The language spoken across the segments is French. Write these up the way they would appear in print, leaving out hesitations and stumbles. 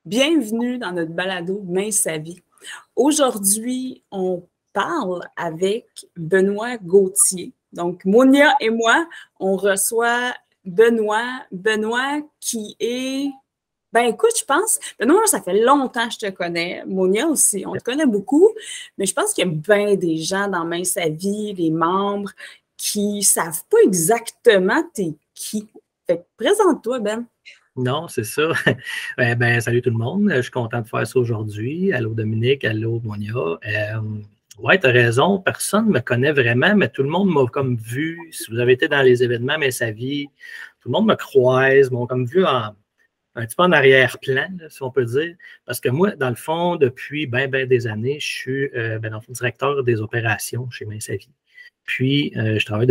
Bienvenue dans notre balado Main sa vie. Aujourd'hui, on parle avec Benoît Gauthier. Donc, Monia et moi, on reçoit Benoît. Benoît qui est... Ben écoute, je pense, Benoît, ça fait longtemps que je te connais. Monia aussi, on te connaît beaucoup, mais je pense qu'il y a bien des gens dans Main sa vie, les membres, qui ne savent pas exactement t'es qui. Fait que présente-toi, Ben. Non, c'est ça. Salut tout le monde. Je suis content de faire ça aujourd'hui. Allô Dominique, allô Monia. Ouais, tu as raison. Personne ne me connaît vraiment, mais tout le monde m'a comme vu. Si vous avez été dans les événements, mais sa vie, tout le monde me croise, m'ont comme vu un petit peu en arrière-plan, là, si on peut dire. Parce que moi, dans le fond, depuis des années, je suis dans le fond, directeur des opérations chez Main sa vie. Puis, je travaille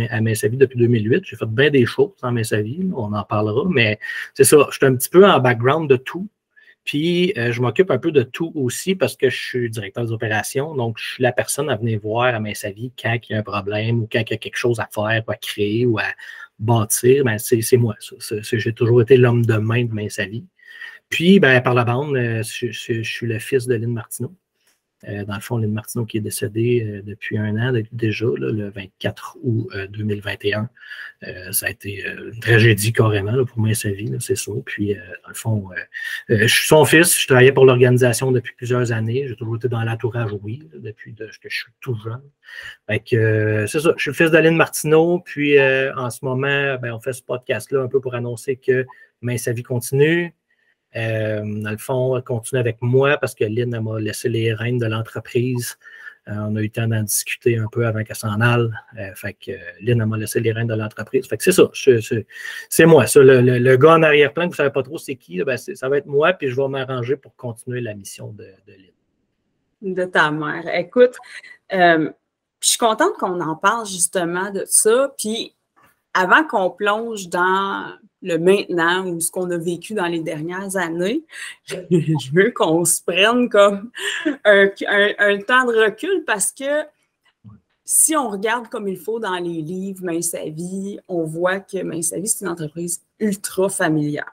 à Main sa vie depuis 2008. J'ai fait bien des choses dans Main sa vie, là, on en parlera, mais c'est ça, je suis un petit peu en background de tout. Puis, je m'occupe un peu de tout aussi parce que je suis directeur des opérations. Donc, je suis la personne à venir voir à Main sa vie quand il y a un problème ou quand il y a quelque chose à faire, ou à créer ou à bâtir. Ben, c'est moi, ça. J'ai toujours été l'homme de main de Main sa vie. Puis, par la bande, je suis le fils de Lynn Martineau. Dans le fond, Lynn Martineau qui est décédée depuis un an déjà, là, le 24 août 2021. Ça a été une tragédie carrément là, pour moi sa vie, c'est ça. Puis, dans le fond, je suis son fils. Je travaillais pour l'organisation depuis plusieurs années. J'ai toujours été dans l'entourage, oui, là, depuis que je suis tout jeune. Fait que, c'est ça. Je suis le fils de Lynn Martineau. Puis, en ce moment, on fait ce podcast-là un peu pour annoncer que Main sa vie continue. Dans le fond, elle continue avec moi parce que Lynn m'a laissé les rênes de l'entreprise. On a eu le temps d'en discuter un peu avant qu'elle s'en aille. Fait que Lynn m'a laissé les rênes de l'entreprise. Fait que c'est ça. C'est moi. Ça, le gars en arrière-plan, que vous ne savez pas trop c'est qui, là, ça va être moi, puis je vais m'arranger pour continuer la mission de Lynn. De ta mère. Écoute, je suis contente qu'on en parle justement de ça. Puis avant qu'on plonge dans le maintenant ou ce qu'on a vécu dans les dernières années, je veux qu'on se prenne comme un temps de recul parce que si on regarde comme il faut dans les livres Main sa vie, on voit que Main sa vie, c'est une entreprise ultra familiale.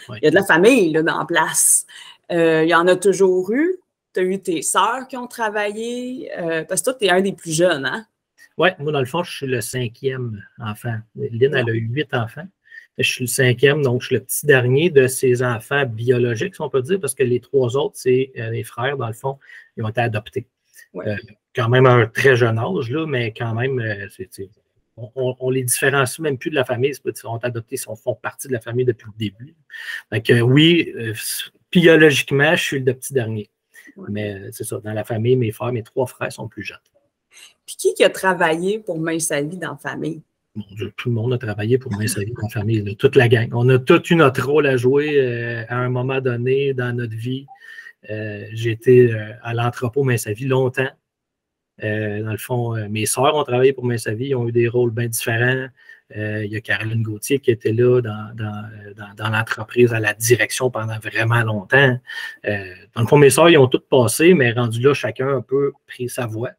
Oui. Il y a de la famille là, dans la place. Il y en a toujours eu. Tu as eu tes sœurs qui ont travaillé, parce que toi, tu es un des plus jeunes, hein? Oui, moi, dans le fond, je suis le 5e enfant. Lynn, elle a eu 8 enfants. Je suis le 5e, donc je suis le petit dernier de ses enfants biologiques, si on peut dire, parce que les 3 autres, c'est les frères, dans le fond, ils ont été adoptés. Ouais. Quand même à un très jeune âge, là, mais quand même, on les différencie même plus de la famille. Ils sont adoptés, ils font partie de la famille depuis le début. Donc, oui, biologiquement, je suis le petit dernier. Ouais. Mais c'est ça, dans la famille, mes 3 frères sont plus jeunes. Puis qui a travaillé pour Main sa vie dans la famille? Mon Dieu, tout le monde a travaillé pour Main sa vie dans la famille, là, toute la gang. On a tous eu notre rôle à jouer à un moment donné dans notre vie. J'ai été à l'entrepôt Main sa vie longtemps. Dans le fond, mes sœurs ont travaillé pour Main sa vie, ils ont eu des rôles bien différents. Il y a Caroline Gauthier qui était là dans l'entreprise à la direction pendant vraiment longtemps. Dans le fond, mes sœurs, ils ont toutes passé, mais rendu là, chacun a un peu pris sa voie.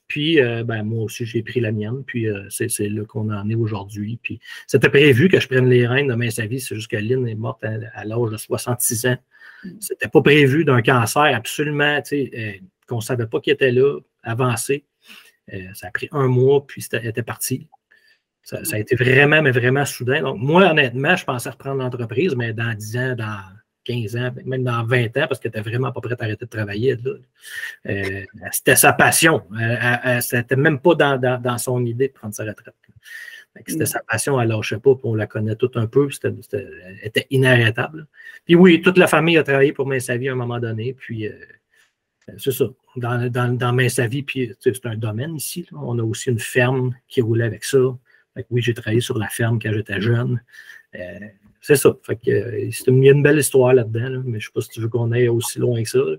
Puis, moi aussi, j'ai pris la mienne. Puis, c'est là qu'on en est aujourd'hui. Puis, c'était prévu que je prenne les rênes de Main sa vie. C'est juste que Lynn est morte à l'âge de 66 ans. C'était pas prévu d'un cancer absolument, qu'on ne savait pas qu'il était là, avancé. Ça a pris 1 mois, puis elle était partie. Ça a été vraiment, mais vraiment soudain. Donc, moi, honnêtement, je pensais reprendre l'entreprise, mais dans 10 ans, dans 15 ans, même dans 20 ans, parce qu'elle n'était vraiment pas prête à arrêter de travailler. C'était sa passion. C'était même pas dans son idée de prendre sa retraite. C'était sa passion, elle ne lâchait pas, puis on la connaît tout un peu, elle était inarrêtable. Puis oui, toute la famille a travaillé pour Main sa vie à un moment donné, puis c'est ça, dans Main sa vie, puis c'est un domaine ici, là. On a aussi une ferme qui roulait avec ça. Fait que oui, j'ai travaillé sur la ferme quand j'étais jeune. C'est ça. Fait que, il y a une belle histoire là-dedans, là, mais je ne sais pas si tu veux qu'on aille aussi loin que ça. Là.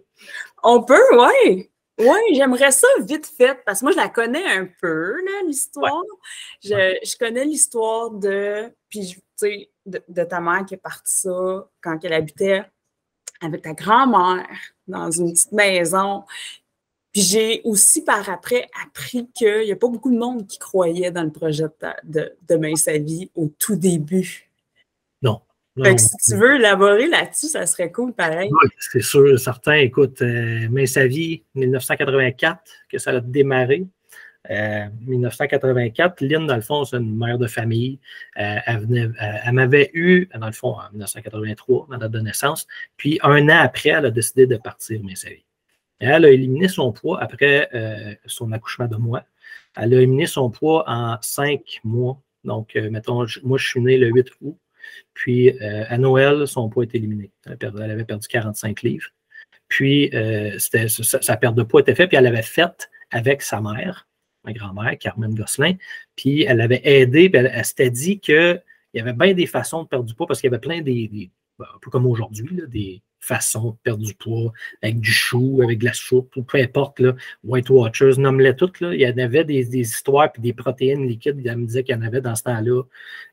On peut, oui. Oui, j'aimerais ça vite fait, parce que moi, je la connais un peu, l'histoire. Ouais. Je connais l'histoire puis, de ta mère qui est partie ça quand elle habitait avec ta grand-mère dans une petite maison. Puis j'ai aussi par après appris qu'il n'y a pas beaucoup de monde qui croyait dans le projet de Main sa vie au tout début. Non. Fait que si tu veux élaborer là-dessus, ça serait cool, pareil. Oui, c'est sûr, certain. Écoute, mais sa vie, 1984, que ça a démarré. 1984, Lynn, dans le fond, c'est une mère de famille. Elle m'avait eu, dans le fond, en 1983, ma date de naissance. Puis, un an après, elle a décidé de partir, mais sa vie. Et elle a éliminé son poids après son accouchement de moi. Elle a éliminé son poids en 5 mois. Donc, mettons, moi, je suis né le 8 août. Puis, à Noël, son poids est éliminé. Elle avait perdu 45 livres. Puis, sa perte de poids était faite. Puis, elle l'avait faite avec sa mère, ma grand-mère, Carmen Gosselin. Puis, elle l'avait aidée. Puis, elle s'était dit qu'il y avait bien des façons de perdre du poids parce qu'il y avait plein un peu comme aujourd'hui, des façons de perdre du poids avec du chou, avec de la soupe, ou peu importe, là, Weight Watchers, nomme-les toutes. Là. Il y en avait des histoires puis des protéines liquides. Elle me disait qu'il y en avait dans ce temps-là.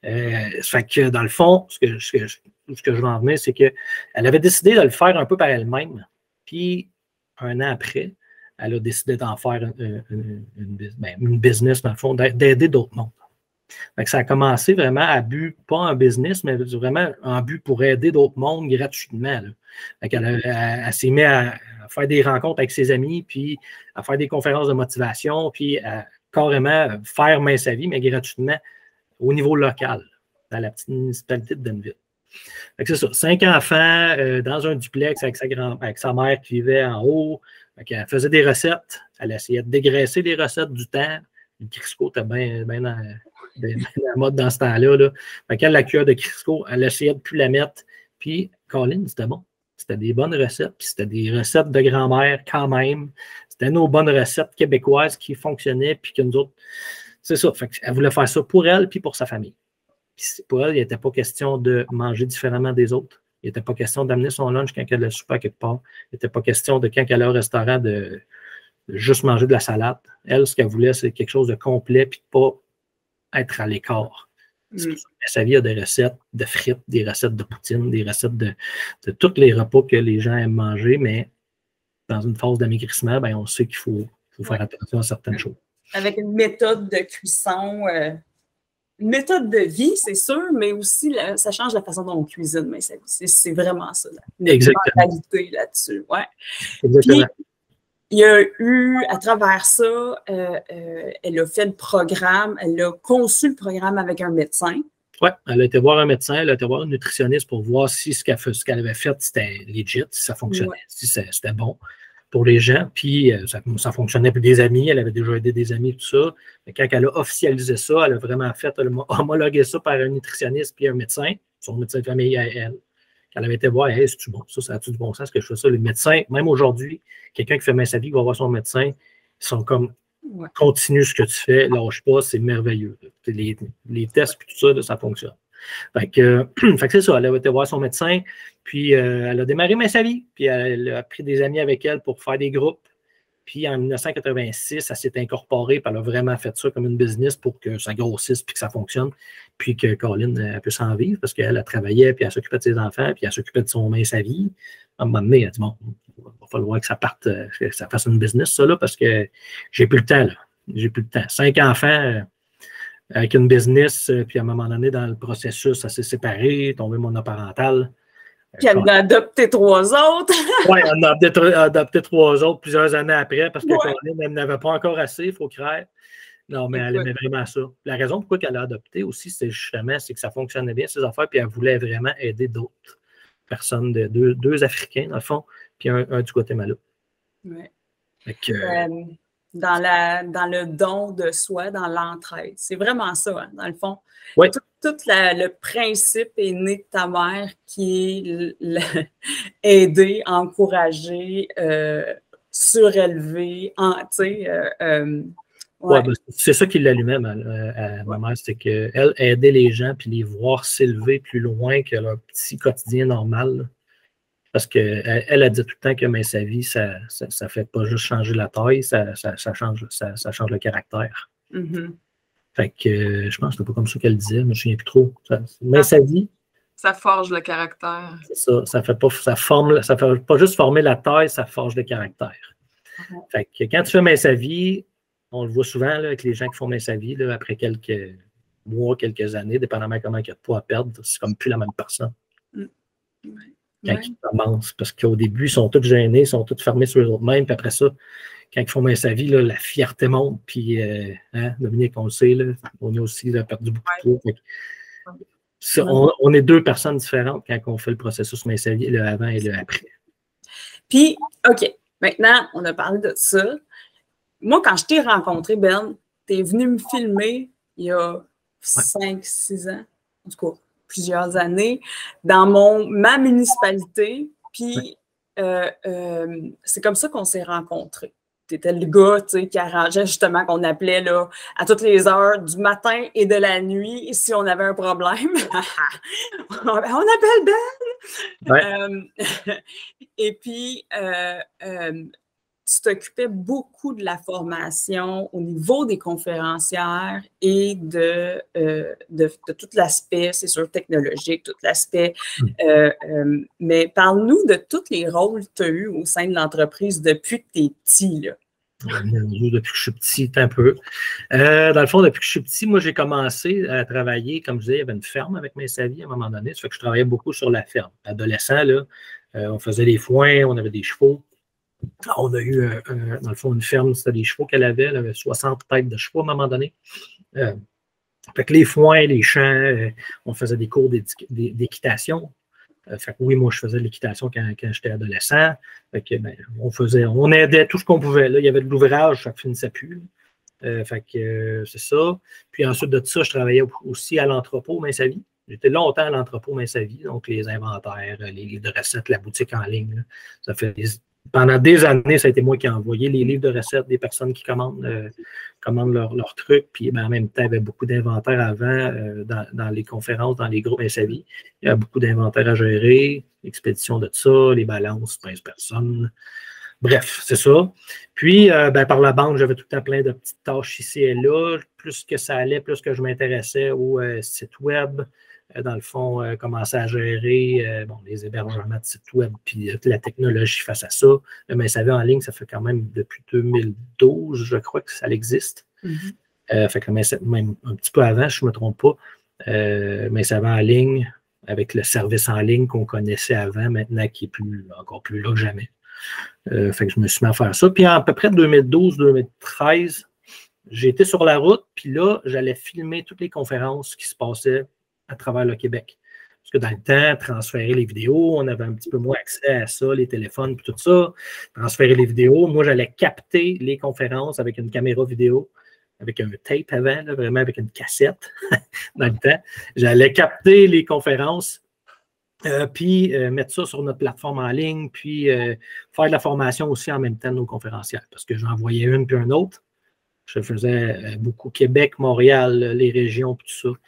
Fait que dans le fond, ce que je veux en venir, c'est qu'elle avait décidé de le faire un peu par elle-même. Puis, un an après, elle a décidé d'en faire une business, dans le fond, d'aider d'autres mondes. Fait que ça a commencé vraiment à but, pas en business, mais vraiment en but pour aider d'autres mondes gratuitement. Là. Fait elle s'est mise à faire des rencontres avec ses amis, puis à faire des conférences de motivation, puis à carrément faire main sa vie, mais gratuitement au niveau local, dans la petite municipalité de Denville. C'est ça, 5 enfants dans un duplex avec sa mère qui vivait en haut. Elle faisait des recettes. Elle essayait de dégraisser les recettes du temps. Le Crisco était bien dans la mode dans ce temps-là. Là. La cuillère de Crisco, elle essayait de ne plus la mettre. Puis, Colin, c'était bon. C'était des bonnes recettes. Puis, c'était des recettes de grand-mère quand même. C'était nos bonnes recettes québécoises qui fonctionnaient. Puis que nous autres, c'est ça. Elle voulait faire ça pour elle puis pour sa famille. Puis pour elle, il n'était pas question de manger différemment des autres. Il n'était pas question d'amener son lunch quand elle allait souper quelque part. Il n'était pas question de quand elle allait au restaurant de juste manger de la salade. Elle, ce qu'elle voulait, c'est quelque chose de complet puis de ne pas être à l'écart. Sa vie a des recettes de frites, des recettes de poutine, des recettes de tous les repas que les gens aiment manger, mais dans une phase d'amaigrissement, on sait qu'il faut faire attention à certaines choses. Avec une méthode de cuisson... Une méthode de vie, c'est sûr, mais aussi, ça change la façon dont on cuisine. Mais c'est vraiment ça. Exactement. Mentalité là-dessus. Ouais. Exactement. Puis, il y a eu, à travers ça, elle a fait le programme, elle a conçu le programme avec un médecin. Oui, elle a été voir un médecin, elle a été voir un nutritionniste pour voir si ce qu'elle avait fait, c'était legit, si ça fonctionnait, si c'était bon pour les gens. Puis, ça fonctionnait pour des amis. Elle avait déjà aidé des amis, tout ça. Mais quand elle a officialisé ça, elle a vraiment homologué ça par un nutritionniste puis un médecin, son médecin de famille à elle. Elle avait été voir, hey, c'est-tu bon? Ça a-tu du bon sens que je fais ça? Les médecins, même aujourd'hui, quelqu'un qui fait main sa vie, qui va voir son médecin, ils sont comme, continue ce que tu fais, lâche pas, c'est merveilleux. Les tests puis tout ça, là, ça fonctionne. Fait que c'est ça, elle a été voir son médecin, puis elle a démarré main sa vie, puis elle a pris des amis avec elle pour faire des groupes. Puis en 1986, elle s'est incorporée, puis elle a vraiment fait ça comme une business pour que ça grossisse, puis que ça fonctionne, puis que Colin puisse en vivre, parce qu'elle a travaillé, puis elle s'occupait de ses enfants, puis elle s'occupait de son main sa vie. À un moment donné, elle a dit, bon, il va falloir que ça parte, que ça fasse une business, ça, là, parce que j'ai plus le temps, là. J'ai plus le temps. 5 enfants avec une business, puis à un moment donné, dans le processus, ça s'est séparé, tombé monoparental. Puis elle en a adopté 3 autres. Oui, elle en a adopté 3 autres plusieurs années après, parce que Colin, elle n'avait pas encore assez, il faut croire. Non, mais elle aimait vraiment ça. La raison pourquoi elle a adopté aussi, c'est justement que ça fonctionnait bien, ses affaires, puis elle voulait vraiment aider d'autres personnes, deux Africains, dans le fond, puis un du Guatemala. Oui. Dans le don de soi, dans l'entraide. C'est vraiment ça, hein, dans le fond. Oui. Tout le principe est né de ta mère qui est aider, encourager, surélever, c'est ça qui l'allumait à ma mère, c'est qu'elle aidait les gens puis les voir s'élever plus loin que leur petit quotidien normal. Là. Parce qu'elle a dit tout le temps que mais sa vie, ça ne fait pas juste changer la taille, ça change le caractère. Mm-hmm. Fait que je pense que c'était pas comme ça qu'elle disait, je me souviens plus trop. Mais sa vie. Ça forge le caractère. C'est ça. Ça fait pas juste former la taille, ça forge le caractère. Mm-hmm. Fait que quand tu fais mais sa vie, on le voit souvent là, avec les gens qui font mais sa vie, là, après quelques mois, quelques années, dépendamment comment il y a de poids à perdre, c'est comme plus la même personne. quand ils commencent. Parce qu'au début, ils sont tous gênés, ils sont tous fermés sur eux-mêmes. Puis après ça, quand ils font bien sa vie, là, la fierté monte. Puis, Dominique, on le sait, là, on a aussi perdu beaucoup de poids. On est deux personnes différentes quand on fait le processus bien sa vie, le avant et le après. Puis, OK, maintenant, on a parlé de ça. Moi, quand je t'ai rencontré, Ben, tu es venu me filmer il y a 5-6 ans, en tout cas, plusieurs années, dans ma municipalité. Puis, c'est comme ça qu'on s'est rencontrés. Tu étais le gars, tu sais, qui arrangeait justement, qu'on appelait là, à toutes les heures du matin et de la nuit si on avait un problème. On appelle Ben! Ouais. Et puis, tu t'occupais beaucoup de la formation au niveau des conférencières et de tout l'aspect, c'est sûr, technologique, tout l'aspect. Mais parle-nous de tous les rôles que tu as eus au sein de l'entreprise depuis que tu es petit, là. Depuis que je suis petit, un peu. Dans le fond, depuis que je suis petit, moi, j'ai commencé à travailler, comme je disais, il y avait une ferme avec mes savies à un moment donné. Ça fait que je travaillais beaucoup sur la ferme. Adolescent, là, on faisait des foins, on avait des chevaux. On a eu, dans le fond, une ferme, c'était des chevaux qu'elle avait. Elle avait 60 têtes de chevaux à un moment donné. Fait que les foins, les champs, on faisait des cours d'équitation. Fait que oui, moi, je faisais de l'équitation quand j'étais adolescent. Fait que, on aidait tout ce qu'on pouvait. Là. Il y avait de l'ouvrage, ça ne finissait plus. Fait que c'est ça. Puis ensuite de ça, je travaillais aussi à l'entrepôt Main-Sa-Vie. J'étais longtemps à l'entrepôt Main-Sa-Vie, donc les inventaires, les livres de recettes, la boutique en ligne. Là. Ça fait pendant des années, ça a été moi qui ai envoyé les livres de recettes des personnes qui commandent leurs trucs. Puis en même temps, il y avait beaucoup d'inventaires avant dans les conférences, dans les groupes Main-Sa-Vie. Il y a beaucoup d'inventaires à gérer, l'expédition de ça, les balances, 15 personnes. Bref, c'est ça. Puis, par la banque, j'avais tout le temps plein de petites tâches ici et là. Plus que ça allait, plus que je m'intéressais au site web. Dans le fond, commencer à gérer les hébergements de sites web puis la technologie face à ça. Mais ça va en ligne, ça fait quand même depuis 2012, je crois que ça existe. Fait que même un petit peu avant, je ne me trompe pas. Mais ça va en ligne avec le service en ligne qu'on connaissait avant, maintenant qui est encore plus là que jamais. Fait que je me suis mis à faire ça. Puis à peu près 2012-2013, j'ai été sur la route, puis là, j'allais filmer toutes les conférences qui se passaient à travers le Québec. Parce que dans le temps, transférer les vidéos, on avait un petit peu moins accès à ça, les téléphones, puis tout ça. Transférer les vidéos. Moi, j'allais capter les conférences avec une caméra vidéo, avec un tape avant, là, vraiment avec une cassette dans le temps. J'allais capter les conférences, puis mettre ça sur notre plateforme en ligne, puis faire de la formation aussi en même temps de nos conférencières. Parce que j'en voyais une puis une autre. Je faisais beaucoup Québec, Montréal, les régions, puis tout ça.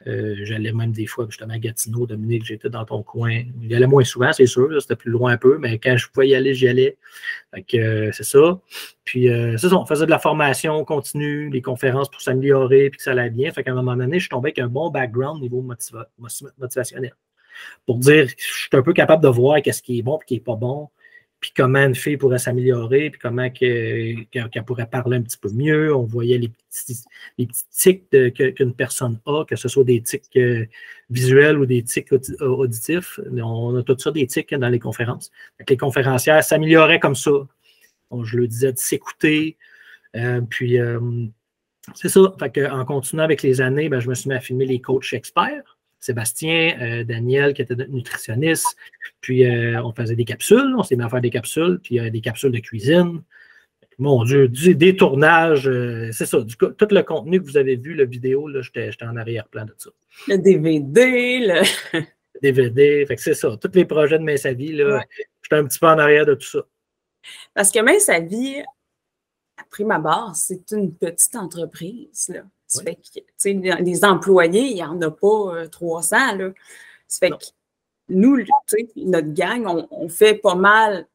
J'allais même des fois, justement, à Gatineau, Dominique, j'étais dans ton coin. J'y allais moins souvent, c'est sûr, c'était plus loin un peu, mais quand je pouvais y aller, j'y allais. Fait que c'est ça. Puis c'est ça, on faisait de la formation continue, des conférences pour s'améliorer, puis que ça allait bien. Fait qu'à un moment donné, je suis tombé avec un bon background au niveau motivationnel. Pour dire que je suis un peu capable de voir qu'est-ce qui est bon et qui n'est pas bon, puis comment une fille pourrait s'améliorer, puis comment qu'elle pourrait parler un petit peu mieux. On voyait les petits tics qu'une personne a, que ce soit des tics visuels ou des tics auditifs. On a tout ça, des tics dans les conférences. Les conférencières s'amélioraient comme ça. Donc, je le disais, de s'écouter. Puis, c'est ça. En continuant avec les années, je me suis mis à filmer les coachs experts. Sébastien, Daniel, qui était notre nutritionniste. Puis, on faisait des capsules. On s'est mis à faire des capsules. Puis, des capsules de cuisine. Mon Dieu, des tournages. C'est ça. Tout le contenu que vous avez vu, la vidéo, j'étais en arrière-plan de ça. Le DVD, DVD. Fait que c'est ça. Tous les projets de Main-Sa-Vie, j'étais un petit peu en arrière de tout ça. Parce que Main-Sa-Vie, à prime abord, c'est une petite entreprise, là. Ça fait que, les employés, il n'y en a pas 300, là. Ça fait que nous, notre gang, on fait pas mal,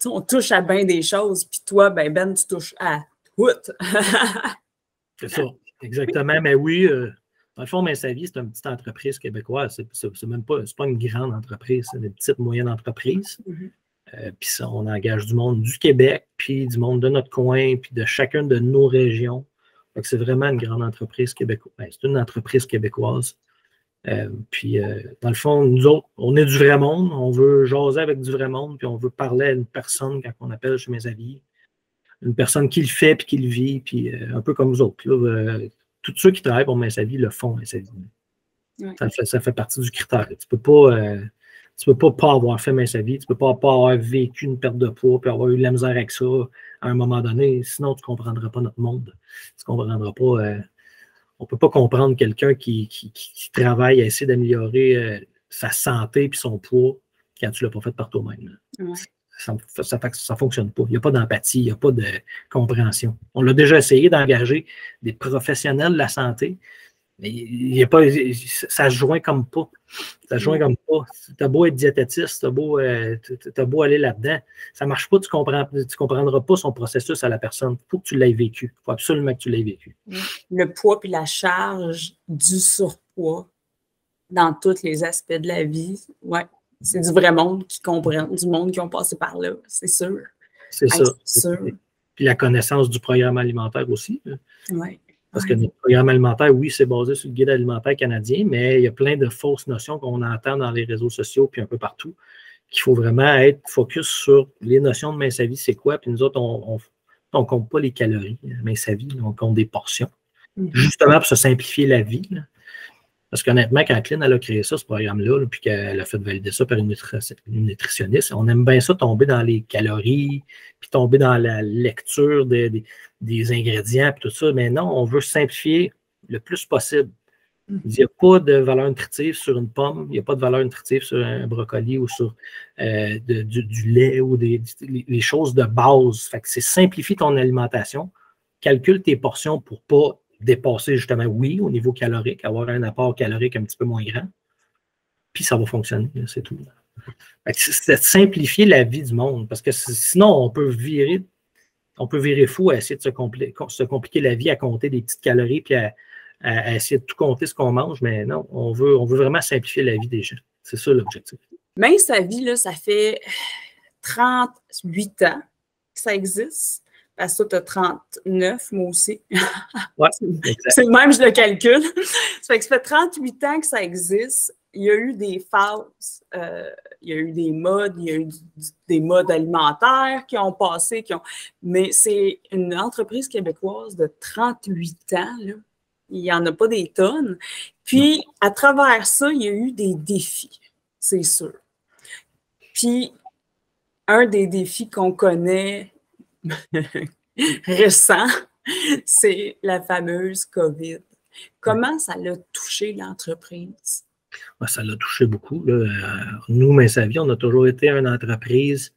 on touche à bien des choses, puis toi, Ben, tu touches à tout. C'est ça, exactement. Mais oui, dans le fond, Main-Sa-Vie, c'est une petite entreprise québécoise. C'est même pas, c'est pas une grande entreprise, c'est une petite, moyenne entreprise. Puis ça, on engage du monde du Québec, puis du monde de notre coin, puis de chacune de nos régions. C'est vraiment une grande entreprise québécoise. C'est une entreprise québécoise. Puis, dans le fond, nous autres, on est du vrai monde, on veut jaser avec du vrai monde, puis on veut parler à une personne quand on appelle chez Mes Avis. Une personne qui le fait, puis qui le vit, puis un peu comme vous autres. Là, tous ceux qui travaillent pour Mes Avis le font, Mes Avis. Ouais. Ça fait partie du critère. Tu ne peux pas avoir fait Mes Avis, tu ne peux pas avoir vécu une perte de poids, puis avoir eu de la misère avec ça à un moment donné, sinon tu ne comprendras pas notre monde. Tu ne comprendras pas... on ne peut pas comprendre quelqu'un qui travaille à essayer d'améliorer sa santé et son poids quand tu ne l'as pas fait par toi-même. Ouais. Ça ne fonctionne pas. Il n'y a pas d'empathie, il n'y a pas de compréhension. On l'a déjà essayé d'engager des professionnels de la santé, mais ça ne se joint comme pas. Ça se joint comme pas. Tu as beau être diététiste, tu as beau aller là-dedans. Ça ne marche pas, tu ne comprendras pas son processus à la personne. Il faut que tu l'aies vécu. Il faut absolument que tu l'aies vécu. Le poids et la charge du surpoids dans tous les aspects de la vie, ouais. C'est du vrai monde qui comprend, du monde qui ont passé par là, c'est sûr. C'est ça. Sûr. Puis la connaissance du programme alimentaire aussi. Oui. Parce que notre programme alimentaire, oui, c'est basé sur le guide alimentaire canadien, mais il y a plein de fausses notions qu'on entend dans les réseaux sociaux puis un peu partout, qu'il faut vraiment être focus sur les notions de mince à vie, c'est quoi. Puis nous autres, on ne compte pas les calories, mince à vie, on compte des portions. Justement pour se simplifier la vie. Là. Parce qu'honnêtement, quand Clean elle a créé ça, ce programme-là, puis qu'elle a fait valider ça par une nutritionniste, on aime bien ça tomber dans les calories, puis tomber dans la lecture des ingrédients, puis tout ça. Mais non, on veut simplifier le plus possible. Il n'y a pas de valeur nutritive sur une pomme, il n'y a pas de valeur nutritive sur un brocoli ou sur du lait ou les choses de base. Fait que c'est simplifier ton alimentation, calcule tes portions pour ne pas dépasser justement, oui, au niveau calorique, avoir un apport calorique un petit peu moins grand, puis ça va fonctionner, c'est tout. C'est simplifier la vie du monde, parce que sinon, on peut virer fou à essayer de se compliquer la vie, à compter des petites calories, puis à essayer de tout compter ce qu'on mange, mais non, on veut vraiment simplifier la vie des gens. C'est ça l'objectif. Mince à vie, là, ça fait 38 ans que ça existe. Parce que toi, tu as 39, moi aussi. Ouais, c'est le même, je le calcule. Ça fait que ça fait 38 ans que ça existe. Il y a eu des phases, il y a eu des modes, il y a eu des modes alimentaires qui ont passé, mais c'est une entreprise québécoise de 38 ans, là. Il n'y en a pas des tonnes. Puis, à travers ça, il y a eu des défis, c'est sûr. Puis, un des défis qu'on connaît récent, c'est la fameuse COVID. Comment ça l'a touché l'entreprise? Ça l'a touché beaucoup. Là. Nous, Mince à Vie, on a toujours été une entreprise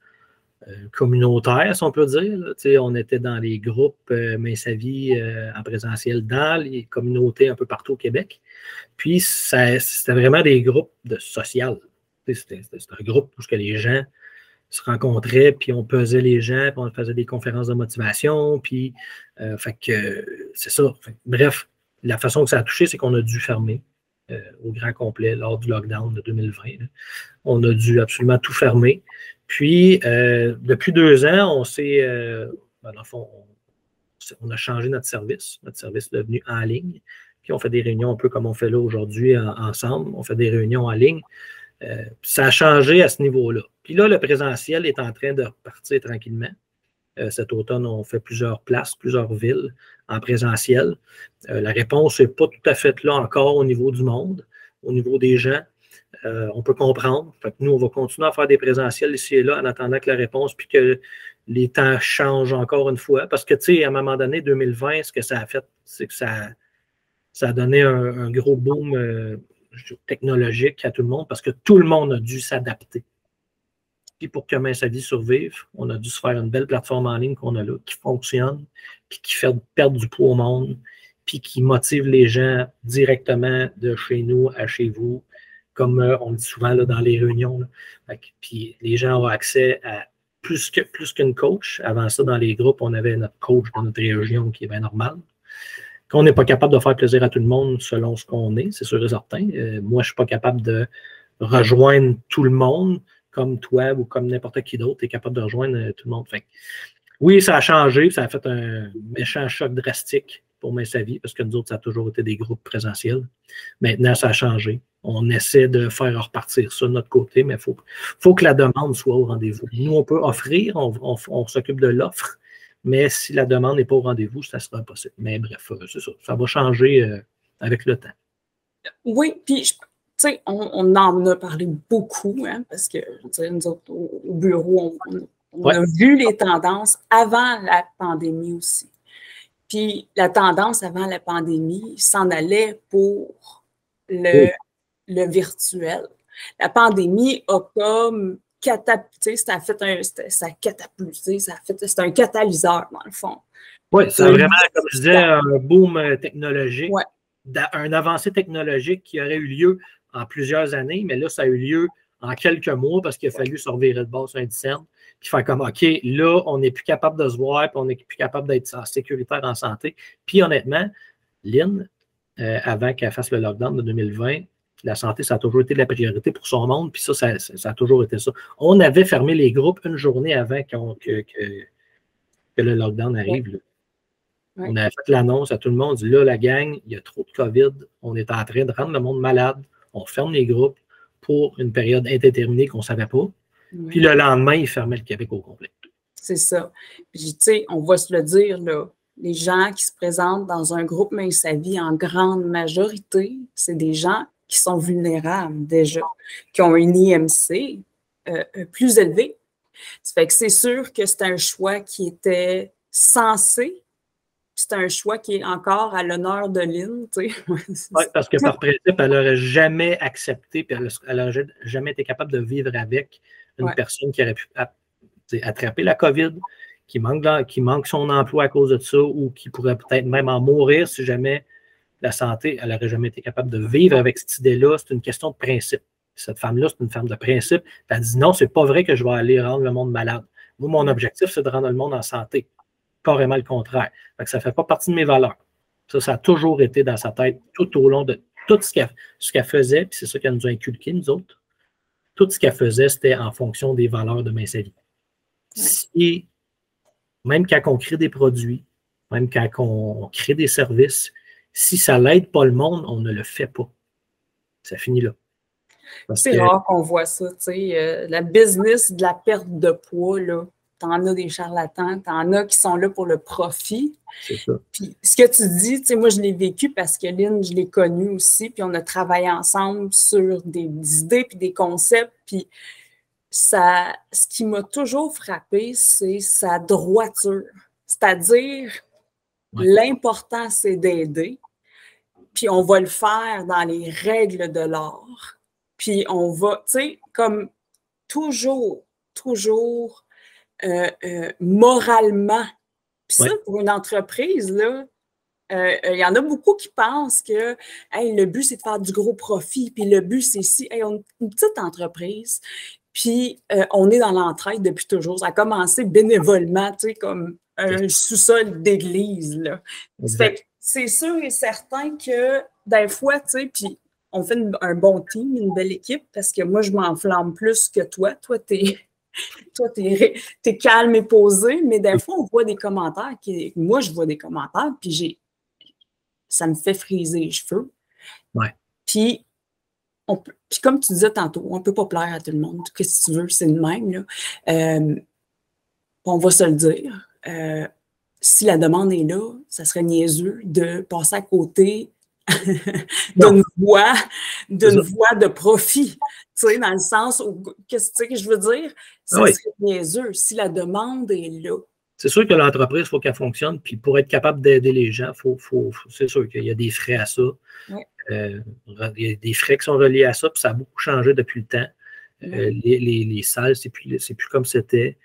communautaire, si on peut dire. Là. On était dans les groupes Mince à Vie en présentiel dans les communautés un peu partout au Québec. Puis, c'était vraiment des groupes de social. C'était un groupe où les gens se rencontraient, puis on pesait les gens, puis on faisait des conférences de motivation, puis fait que c'est ça. Bref, la façon que ça a touché, c'est qu'on a dû fermer au grand complet lors du lockdown de 2020. Là. On a dû absolument tout fermer. Puis, depuis 2 ans, on s'est, dans le fond, on a changé notre service. Notre service est devenu en ligne. Puis, on fait des réunions un peu comme on fait là aujourd'hui ensemble. On fait des réunions en ligne. Ça a changé à ce niveau-là. Puis là, le présentiel est en train de repartir tranquillement. Cet automne, on fait plusieurs places, plusieurs villes en présentiel. La réponse n'est pas tout à fait là encore au niveau du monde, au niveau des gens. On peut comprendre. Fait que nous, on va continuer à faire des présentiels ici et là en attendant que la réponse, puis que les temps changent encore une fois. Parce que, tu sais, à un moment donné, 2020, ce que ça a fait, c'est que ça a donné un gros boom technologique à tout le monde parce que tout le monde a dû s'adapter. Puis pour que Mince à Vie survive, on a dû se faire une belle plateforme en ligne qu'on a là, qui fonctionne, puis qui fait perdre du poids au monde, puis qui motive les gens directement de chez nous à chez vous, comme on le dit souvent là, dans les réunions. Là. Puis les gens ont accès à plus qu'une coach. Avant ça, dans les groupes, on avait notre coach de notre région qui est bien normal. Qu'on n'est pas capable de faire plaisir à tout le monde selon ce qu'on est, c'est sûr et certain. Moi, je ne suis pas capable de rejoindre tout le monde comme toi ou comme n'importe qui d'autre. Tu es capable de rejoindre tout le monde. Fait que, oui, ça a changé. Ça a fait un méchant choc drastique pour Main Sa Vie, parce que nous autres, ça a toujours été des groupes présentiels. Maintenant, ça a changé. On essaie de faire repartir ça de notre côté, mais il faut que la demande soit au rendez-vous. Nous, on peut offrir, on s'occupe de l'offre, mais si la demande n'est pas au rendez-vous, ça sera impossible. Mais bref, c'est ça. Ça va changer avec le temps. Oui, puis, tu sais, on en a parlé beaucoup, hein, parce que, nous autres, au bureau, on a vu les tendances avant la pandémie aussi. Puis, la tendance avant la pandémie s'en allait pour le virtuel. La pandémie a comme catapulté, ça a catapulté, c'est un catalyseur, dans le fond. Oui, c'est vraiment, comme je disais, un boom technologique, ouais. un avancée technologique qui aurait eu lieu en plusieurs années, mais là, ça a eu lieu en quelques mois parce qu'il a fallu se revirer de bord sur un discerne, puis faire comme, OK, là, on n'est plus capable de se voir, puis on n'est plus capable d'être sécuritaire en santé. Puis honnêtement, Lynn, avant qu'elle fasse le lockdown de 2020, la santé, ça a toujours été la priorité pour son monde, puis ça a toujours été ça. On avait fermé les groupes une journée avant que le lockdown arrive. Là. Ouais. On avait fait l'annonce à tout le monde, dit là, la gang, il y a trop de COVID, on est en train de rendre le monde malade, on ferme les groupes pour une période indéterminée qu'on ne savait pas. Oui. Puis le lendemain, ils fermaient le Québec au complet. C'est ça. Puis, tu sais, on va se le dire, là, les gens qui se présentent dans un groupe Main Sa Vie, en grande majorité, c'est des gens qui sont vulnérables déjà, qui ont une IMC plus élevée. Ça fait que c'est sûr que c'est un choix qui était censé, c'est un choix qui est encore à l'honneur de Lynn. Tu sais. Oui, parce que par principe, elle n'aurait jamais accepté, puis elle n'aurait jamais été capable de vivre avec une personne qui aurait pu attraper la COVID, qui manque son emploi à cause de ça, ou qui pourrait peut-être même en mourir si jamais la santé, elle n'aurait jamais été capable de vivre avec cette idée-là. C'est une question de principe. Cette femme-là, c'est une femme de principe. Elle dit non, c'est pas vrai que je vais aller rendre le monde malade. Moi, mon objectif, c'est de rendre le monde en santé. Carrément le contraire. Fait que ça ne fait pas partie de mes valeurs. Ça a toujours été dans sa tête tout au long de tout ce qu'elle faisait, puis c'est ça qu'elle nous a inculqué, nous autres. Tout ce qu'elle faisait, c'était en fonction des valeurs de Main Sa Vie. Si, même quand on crée des produits, même quand on crée des services, si ça n'aide pas le monde, on ne le fait pas. Ça finit là. C'est rare qu'on voit ça, tu sais. La business de la perte de poids, là, t'en as des charlatans, t'en as qui sont là pour le profit. C'est ça. Puis ce que tu dis, tu sais, moi, je l'ai vécu parce que Lynn, je l'ai connue aussi, puis on a travaillé ensemble sur des idées puis des concepts, puis ça, ce qui m'a toujours frappé, c'est sa droiture. C'est-à-dire, l'important, c'est d'aider, puis on va le faire dans les règles de l'art. Puis on va, tu sais, comme toujours moralement. Puis ça, pour une entreprise, là, il y en a beaucoup qui pensent que hey, le but, c'est de faire du gros profit, puis le but, c'est si, hey, on est une petite entreprise, puis on est dans l'entraide depuis toujours. Ça a commencé bénévolement, tu sais, comme un sous-sol d'église, là. C'est sûr et certain que des fois, tu sais, puis on fait un bon team, une belle équipe, parce que moi, je m'enflamme plus que toi. Toi, t'es calme et posé, mais des fois, on voit des commentaires. Moi, je vois des commentaires, puis ça me fait friser les cheveux. Ouais. Puis comme tu disais tantôt, on ne peut pas plaire à tout le monde. Qu'est-ce que tu veux, c'est le même. Là. On va se le dire. Si la demande est là, ça serait niaiseux de passer à côté d'une voie de profit, tu sais, dans le sens où, qu'est-ce que je veux dire? Ça serait niaiseux si la demande est là. C'est sûr que l'entreprise, il faut qu'elle fonctionne, puis pour être capable d'aider les gens, c'est sûr qu'il y a des frais à ça. Ouais. Il y a des frais qui sont reliés à ça, puis ça a beaucoup changé depuis le temps. Les salles, c'est plus comme c'était.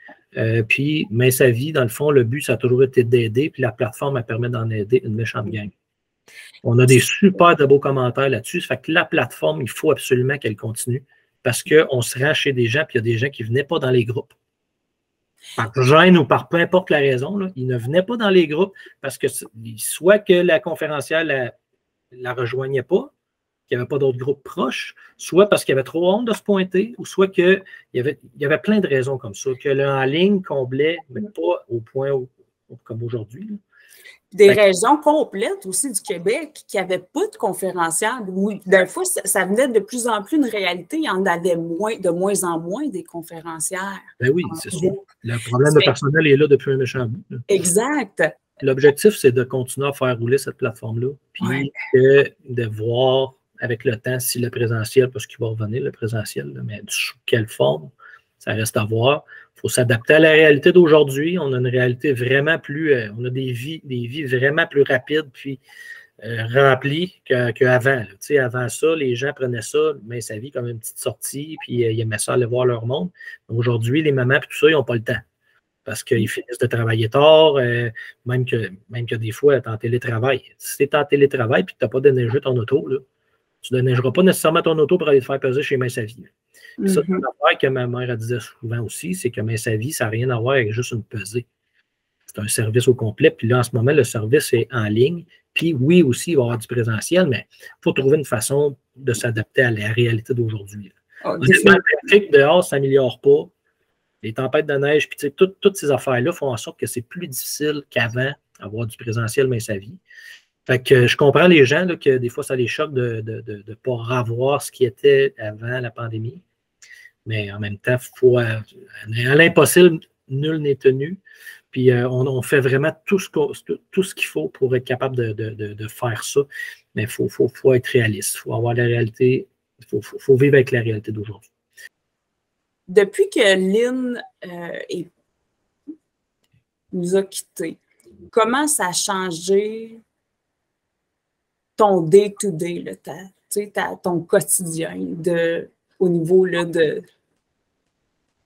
Puis, Main Sa Vie, dans le fond, le but, ça a toujours été d'aider, puis la plateforme, elle permet d'en aider une méchante gang. On a des super de beaux commentaires là-dessus. Ça fait que la plateforme, il faut absolument qu'elle continue parce qu'on se rend chez des gens, puis il y a des gens qui ne venaient pas dans les groupes. Par gêne ou par peu importe la raison, là, ils ne venaient pas dans les groupes parce que soit que la conférencière la rejoignait pas, qu'il n'y avait pas d'autres groupes proches, soit parce qu'il y avait trop honte de se pointer, ou soit qu'il y avait plein de raisons comme ça, que le en ligne comblait, mais pas au point comme aujourd'hui. Des régions complètes aussi du Québec qui n'avaient pas de conférencières. Oui, d'un fois, ça venait de plus en plus une réalité. Il y en avait de moins en moins des conférencières. Ben oui, c'est sûr. Le problème de personnel est là depuis un méchant bout. Là. Exact. L'objectif, c'est de continuer à faire rouler cette plateforme-là, puis de voir avec le temps si le présentiel, parce qu'il va revenir le présentiel, là, mais sous quelle forme, ça reste à voir. Il faut s'adapter à la réalité d'aujourd'hui. On a une réalité vraiment plus, on a des vies vraiment plus rapides puis remplies qu'avant. Tu sais, avant ça, les gens prenaient ça, mais sa vie comme une petite sortie, puis ils aimaient ça aller voir leur monde. Aujourd'hui, les mamans et tout ça, ils n'ont pas le temps. Parce qu'ils finissent de travailler tard, même que des fois, tu es en télétravail. Si tu es en télétravail et que tu n'as pas déneigé ton auto, là, tu ne déneigeras pas nécessairement ton auto pour aller te faire peser chez Main Sa Vie. Ça, c'est une affaire que ma mère elle disait souvent aussi, c'est que Main Sa Vie, ça n'a rien à voir avec juste une pesée. C'est un service au complet. Puis là, en ce moment, le service est en ligne. Puis oui, aussi, il va y avoir du présentiel, mais il faut trouver une façon de s'adapter à la réalité d'aujourd'hui. Honnêtement, le trafic dehors ne s'améliore pas. Les tempêtes de neige, puis toutes ces affaires-là font en sorte que c'est plus difficile qu'avant d'avoir du présentiel Main Sa Vie. Fait que je comprends les gens là, que des fois, ça les choque de ne pas revoir ce qui était avant la pandémie. Mais en même temps, faut, à l'impossible, nul n'est tenu. Puis on fait vraiment tout ce qu'il faut pour être capable de faire ça. Mais il faut être réaliste. Il faut avoir la réalité. Il faut vivre avec la réalité d'aujourd'hui. Depuis que Lynn nous a quittés, comment ça a changé ton day-to-day, ton quotidien au niveau là, de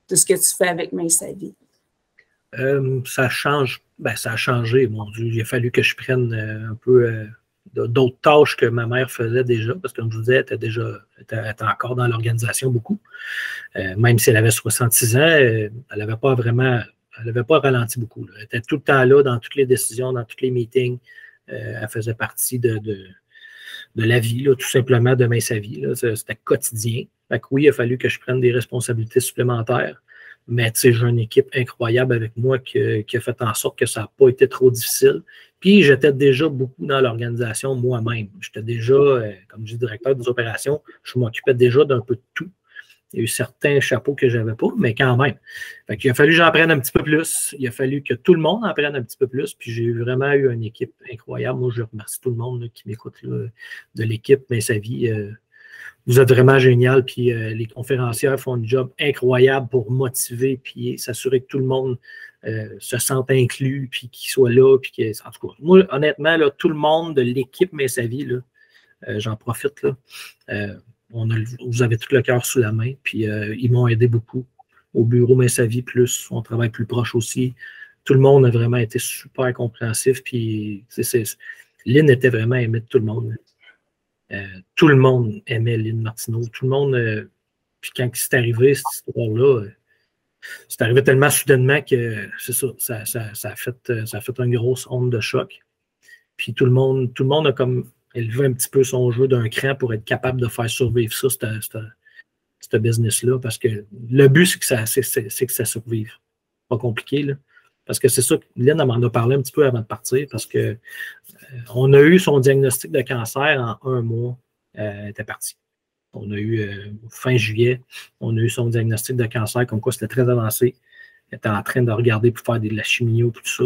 ce que tu fais avec Main Sa Vie? Ça change. Ça a changé, mon Dieu. Il a fallu que je prenne un peu d'autres tâches que ma mère faisait déjà, parce que comme je vous disais, elle était encore dans l'organisation beaucoup. Même si elle avait 66 ans, elle n'avait pas ralenti beaucoup. Là. Elle était tout le temps là, dans toutes les décisions, dans tous les meetings. Elle faisait partie de la vie, là, tout simplement, de Main Sa Vie. C'était quotidien. Fait que oui, il a fallu que je prenne des responsabilités supplémentaires. Mais j'ai une équipe incroyable avec moi qui a fait en sorte que ça n'a pas été trop difficile. Puis j'étais déjà beaucoup dans l'organisation moi-même. J'étais déjà, comme je dis, directeur des opérations. Je m'occupais déjà d'un peu de tout. Il y a eu certains chapeaux que je n'avais pas, mais quand même. Fait qu'il a fallu que j'en prenne un petit peu plus. Il a fallu que tout le monde en prenne un petit peu plus. Puis j'ai vraiment eu une équipe incroyable. Moi, je remercie tout le monde là, qui m'écoute là, de l'équipe, mais Sa Vie. Vous êtes vraiment génial. Puis les conférencières font un job incroyable pour motiver puis s'assurer que tout le monde se sente inclus puis qu'il soit là. Puis en tout cas, moi, honnêtement, là, tout le monde de l'équipe Main Sa Vie, là, j'en profite. Là, vous avez tout le cœur sous la main. Puis ils m'ont aidé beaucoup. Au bureau Main Sa Vie, plus, on travaille plus proche aussi. Tout le monde a vraiment été super compréhensif. Puis Lynn était vraiment aimée de tout le monde. Tout le monde aimait Lynn Martineau. Tout le monde. Puis quand c'est arrivé, cette histoire-là, c'est arrivé tellement soudainement que c'est ça, ça a fait une grosse onde de choc. Puis tout le monde a comme élevé un petit peu son jeu d'un cran pour être capable de faire survivre ça, ce business-là. Parce que le but, c'est que ça survive. Pas compliqué, là. Parce que c'est ça, Lynn m'en a parlé un petit peu avant de partir, parce que on a eu son diagnostic de cancer en 1 mois. Elle était partie. On a eu fin juillet, on a eu son diagnostic de cancer, comme quoi c'était très avancé. Elle était en train de regarder pour faire de la chimio, tout ça.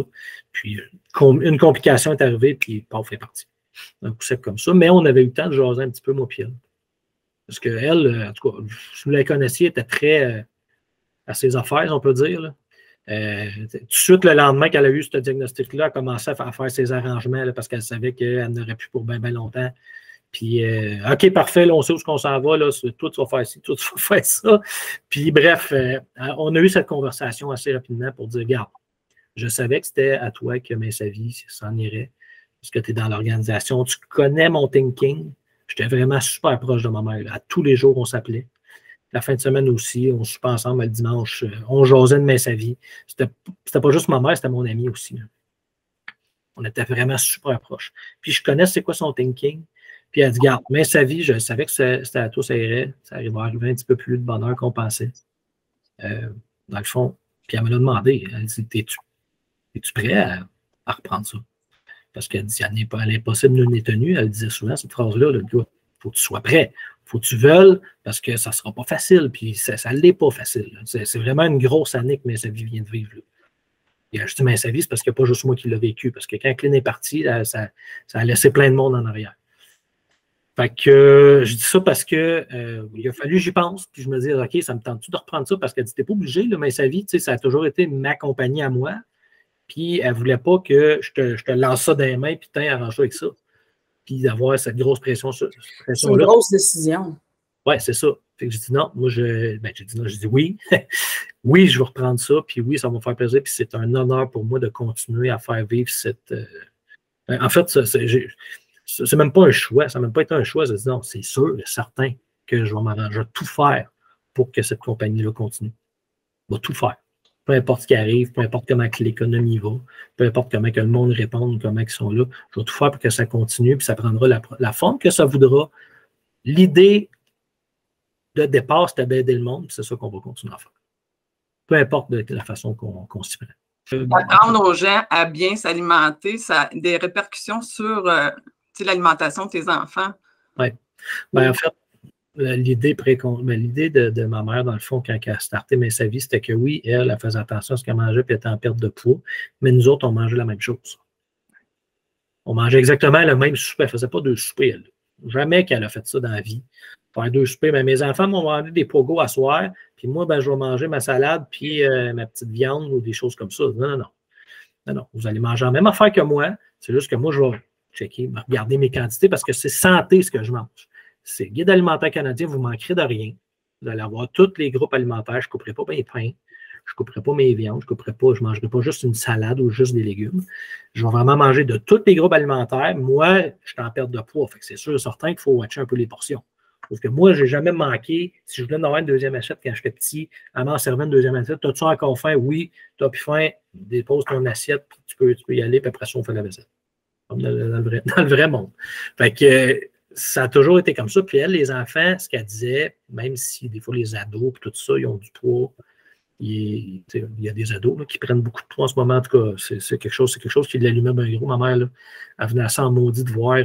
Puis une complication est arrivée, puis paf, elle est partie. Un coup sec comme ça. Mais on avait eu le temps de jaser un petit peu, moi, puis elle. Parce qu'elle, en tout cas, si vous la connaissiez, elle était très à ses affaires, on peut dire, là. Tout de suite, le lendemain qu'elle a eu ce diagnostic-là, elle a commencé à faire ses arrangements là, parce qu'elle savait qu'elle n'aurait plus pour bien longtemps. Puis, OK, parfait, là, on sait où on s'en va, là, toi, tu vas faire ci, toi, tu vas faire ça. Puis, bref, on a eu cette conversation assez rapidement pour dire, regarde, je savais que c'était à toi que Main Sa Vie s'en irait, parce que tu es dans l'organisation, tu connais mon thinking. J'étais vraiment super proche de ma mère. Là. À tous les jours, on s'appelait. La fin de semaine aussi, on soupait ensemble le dimanche. On jasait de Main Sa Vie. C'était pas juste ma mère, c'était mon ami aussi. Là. On était vraiment super proches. Puis je connais c'est quoi son thinking. Puis elle dit, regarde, Main Sa Vie, je savais que c'était à toi, ça irait. Ça va arriver un petit peu plus de bonheur qu'on pensait. Dans le fond. Puis elle me l'a demandé. Elle dit, es-tu prêt à reprendre ça? Parce qu'elle dit, à l'impossible nul n'est tenu. Elle disait souvent cette phrase-là, il faut que tu sois prêt. Il faut que tu veuilles, parce que ça ne sera pas facile. Puis ça ne l'est pas facile. C'est vraiment une grosse année que Messavi vient de vivre. Là. Et je dis Messavi, c'est parce qu'il n'y a pas juste moi qui l'ai vécu. Parce que quand Clean est parti, là, ça a laissé plein de monde en arrière. Fait que je dis ça parce que il a fallu, j'y pense, puis je me dis, OK, ça me tente-tu de reprendre ça? Parce qu'elle dit, t'es pas obligé, là, Messavi, ça a toujours été ma compagnie à moi. Puis elle ne voulait pas que je te lance ça dans les mains, puis arrange ça avec ça. Puis d'avoir cette grosse pression. C'est une grosse décision. Oui, c'est ça. Fait que j'ai dit non. Moi, j'ai dit non. J'ai dit oui. Oui, je vais reprendre ça. Puis oui, ça va me faire plaisir. Puis c'est un honneur pour moi de continuer à faire vivre cette. En fait, c'est même pas un choix. Ça n'a même pas été un choix. Je dis non, c'est sûr et certain que je vais m'arranger. Je vais tout faire pour que cette compagnie-là continue. Je vais tout faire. Peu importe ce qui arrive, peu importe comment que l'économie va, peu importe comment que le monde répond, comment ils sont là, je vais tout faire pour que ça continue, puis ça prendra la forme que ça voudra. L'idée de départ, c'était d'aider le monde, puis c'est ça qu'on va continuer à faire. Peu importe la façon qu'on s'y prend. Apprendre aux gens à bien s'alimenter, ça a des répercussions sur l'alimentation de tes enfants. Oui. Ben, en fait, l'idée de ma mère, dans le fond, quand elle a starté Messavi, c'était que oui, elle faisait attention à ce qu'elle mangeait, puis elle était en perte de poids, mais nous autres, on mangeait la même chose. On mangeait exactement le même souper. Elle ne faisait pas deux soupers, elle. Jamais qu'elle a fait ça dans la vie. Faire deux soupers. Mais mes enfants m'ont vendu des pogos à soir, puis moi, je vais manger ma salade, puis ma petite viande ou des choses comme ça. Non. Vous allez manger la même affaire que moi. C'est juste que moi, je vais checker, regarder mes quantités parce que c'est santé ce que je mange. C'est Guide alimentaire canadien, vous ne manquerez de rien. Vous allez avoir tous les groupes alimentaires. Je ne couperai pas mes pains, je ne couperai pas mes viandes, je ne mangerai pas juste une salade ou juste des légumes. Je vais vraiment manger de tous les groupes alimentaires. Moi, je suis en perte de poids. Fait que c'est sûr et certain qu'il faut watcher un peu les portions. Parce que moi, je n'ai jamais manqué. Si je voulais en avoir une deuxième assiette quand j'étais petit, elle m'en servait une deuxième assiette. As-tu encore faim? Oui. Tu as plus faim, dépose ton assiette, puis tu peux y aller, puis après ça, on fait la vaisselle. Comme dans le vrai monde. Fait que ça a toujours été comme ça. Puis elle, les enfants, ce qu'elle disait, même si des fois les ados, puis tout ça, ils ont du poids, il y a des ados là, qui prennent beaucoup de poids en ce moment. En tout cas, c'est quelque chose qui l'allumait bien gros. Ma mère, là, elle venait assez en maudit de voir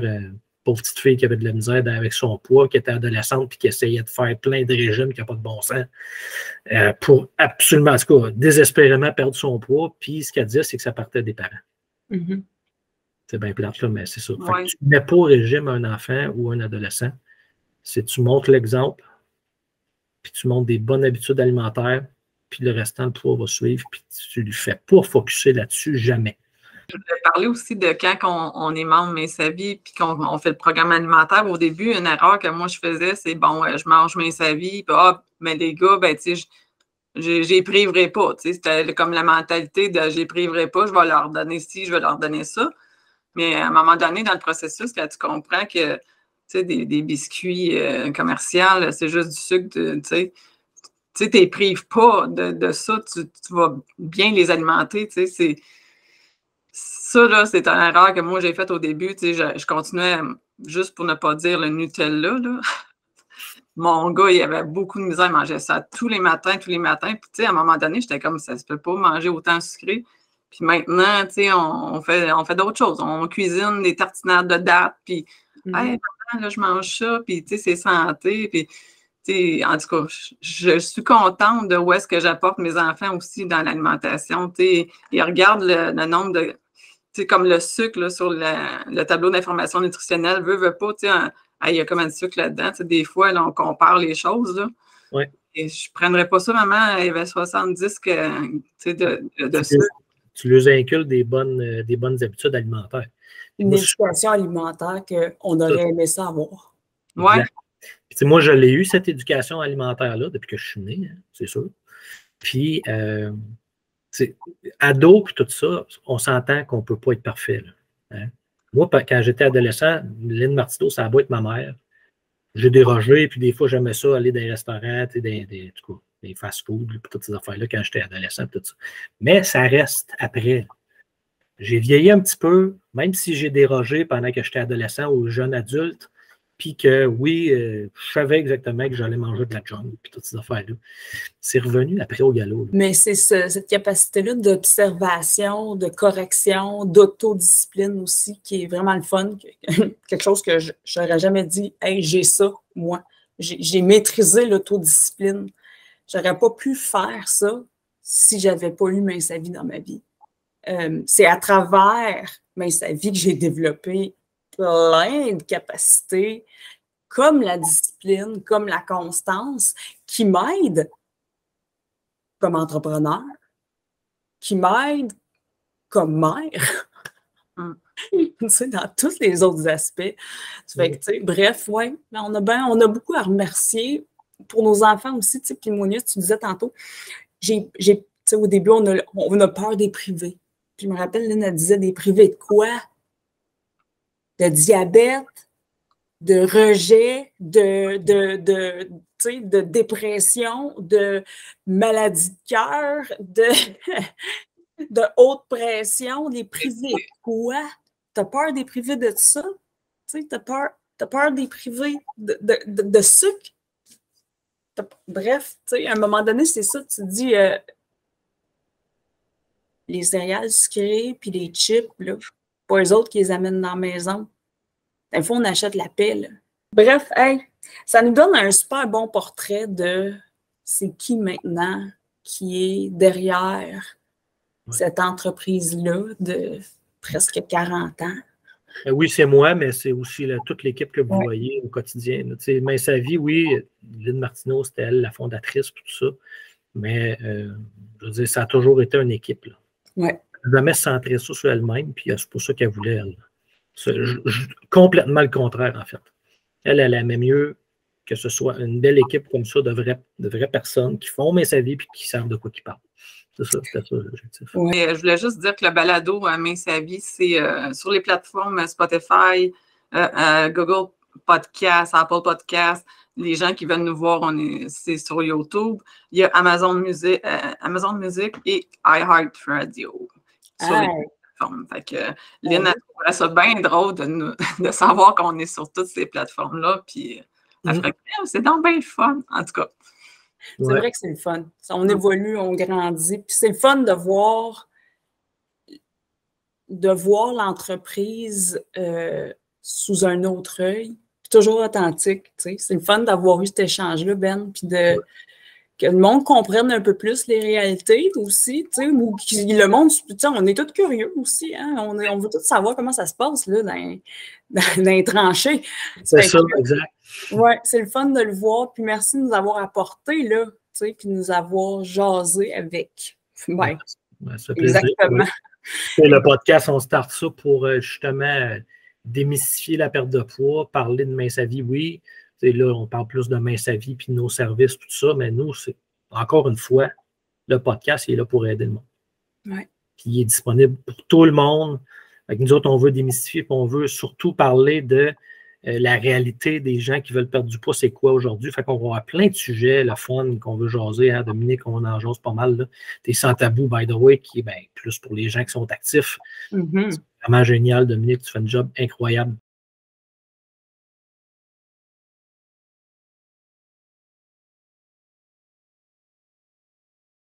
pauvre petite fille qui avait de la misère avec son poids, qui était adolescente, puis qui essayait de faire plein de régimes qui n'ont pas de bon sens, pour absolument, en tout cas, désespérément perdre son poids. Puis ce qu'elle disait, c'est que ça partait des parents. Mm-hmm. C'est bien plate, là, mais c'est ça. Ouais. Tu ne mets pas au régime un enfant ou un adolescent. C'est tu montres l'exemple, puis tu montres des bonnes habitudes alimentaires, puis le restant, le poids va suivre, puis tu ne lui fais pas focusser là-dessus jamais. Je voulais parler aussi de quand on est membre Messavi puis qu'on fait le programme alimentaire. Au début, une erreur que moi je faisais, c'est bon, je mange Messavi, puis mais les gars, ben tu sais, j'y priverai pas. C'était comme la mentalité de j'y priverai pas, je vais leur donner ci, je vais leur donner ça. Mais à un moment donné, dans le processus, quand tu comprends que des biscuits commerciaux, c'est juste du sucre, tu sais, tu ne prives pas de ça, tu vas bien les alimenter. Ça, là, c'est une erreur que moi j'ai faite au début. Je continuais, juste pour ne pas dire le Nutella, là. Mon gars, il avait beaucoup de misère, il mangeait ça tous les matins. Puis, à un moment donné, j'étais comme, ça se peut pas manger autant sucré. Puis maintenant, on fait d'autres choses. On cuisine des tartinades de dattes, puis, hey, maman, là, je mange ça, puis, c'est santé. Puis, en tout cas, je suis contente de où est-ce que j'apporte mes enfants aussi dans l'alimentation. Ils regardent le nombre de... comme le sucre là, sur le tableau d'information nutritionnelle, veut pas, il y a combien de sucre là-dedans? Des fois, là, on compare les choses. Là. Ouais. Et je ne prendrais pas ça, maman, il y avait 70 de sucre. Tu leur inculques des bonnes habitudes alimentaires. Une éducation alimentaire qu'on aurait aimé ça avoir. Oui. Puis, moi, je l'ai eu, cette éducation alimentaire-là, depuis que je suis né, hein, c'est sûr. Puis, ado, puis tout ça, on s'entend qu'on ne peut pas être parfait. Là, hein. Moi, quand j'étais adolescent, Lynn Martineau, ça a beau être ma mère. J'ai dérogé, puis des fois, j'aimais ça, aller dans les restaurants, des fast-food, puis toutes ces affaires-là, quand j'étais adolescent, tout ça. Mais ça reste après. J'ai vieilli un petit peu, même si j'ai dérogé pendant que j'étais adolescent ou jeune adulte, Puis que oui, je savais exactement que j'allais manger de la junk, puis toutes ces affaires-là. C'est revenu après au galop. Là. Mais c'est cette capacité-là d'observation, de correction, d'autodiscipline aussi, qui est vraiment le fun. Quelque chose que je n'aurais jamais dit, hey, j'ai ça, moi. J'ai maîtrisé l'autodiscipline. J'aurais pas pu faire ça si j'avais pas eu Mince à vie dans ma vie. C'est à travers Mince à vie que j'ai développé plein de capacités, comme la discipline, comme la constance, qui m'aident comme entrepreneur, qui m'aident comme mère, dans tous les autres aspects. Fait que, bref, ouais, on a beaucoup à remercier pour nos enfants aussi. Puis Monia, tu disais tantôt, au début, on a peur des privés. Puis je me rappelle, Lynn, elle disait des privés de quoi? De diabète, de rejet, de dépression, de maladie de cœur, de haute pression, des privés de quoi? T'as peur des privés de ça? T'as peur des privés de sucre? Bref, à un moment donné, c'est ça, tu dis les céréales sucrées puis les chips, là, pas eux autres qui les amènent dans la maison. Des fois, on achète la paix, là. Bref, hey, ça nous donne un super bon portrait de c'est qui maintenant qui est derrière cette entreprise-là de presque 40 ans. Oui, c'est moi, mais c'est aussi toute l'équipe que vous voyez au quotidien. Mince à vie, oui, Lynn Martineau, c'était elle, la fondatrice, tout ça. Mais je veux dire, ça a toujours été une équipe. Là. Ouais. Elle n'a jamais centré ça sur elle-même, puis c'est pour ça qu'elle voulait, elle. Complètement le contraire, en fait. Elle aimait mieux que ce soit une belle équipe comme ça, de vraies personnes qui font Mince à vie et qui savent de quoi ils parlent. C'était ça l'objectif. Oui, je voulais juste dire que le balado à Mince à vie, c'est sur les plateformes Spotify, Google Podcast, Apple Podcast. Les gens qui veulent nous voir, c'est sur YouTube. Il y a Amazon Music et iHeartRadio sur les plateformes. Fait que Lynn a trouvé ça bien drôle de savoir qu'on est sur toutes ces plateformes-là. Puis elle ferait que c'est donc bien le fun, en tout cas. C'est vrai que c'est le fun. On évolue, on grandit. Puis c'est le fun de voir l'entreprise sous un autre œil. Toujours authentique. C'est le fun d'avoir eu cet échange-là, Ben, puis que le monde comprenne un peu plus les réalités aussi, ou que le monde, on est tous curieux aussi, hein? On veut tous savoir comment ça se passe là, dans les tranchées. C'est ça, exact. Oui, c'est le fun de le voir, puis merci de nous avoir apporté, là, puis de nous avoir jasé avec. Ben, ça fait plaisir. Exactement. Et le podcast, on starte ça pour justement démystifier la perte de poids, parler de Mince à vie, oui. Là, on parle plus de Mince à vie puis de nos services, tout ça, mais nous, c'est encore une fois, le podcast, il est là pour aider le monde. Ouais. Puis il est disponible pour tout le monde. Avec nous autres, on veut démystifier, puis on veut surtout parler de la réalité des gens qui veulent perdre du poids, c'est quoi aujourd'hui. Fait qu'on va avoir plein de sujets, le fun qu'on veut jaser. Hein, Dominique, on en jase pas mal. Là. T'es sans tabou, by the way, qui est plus pour les gens qui sont actifs. C'est vraiment génial, Dominique. Tu fais un job incroyable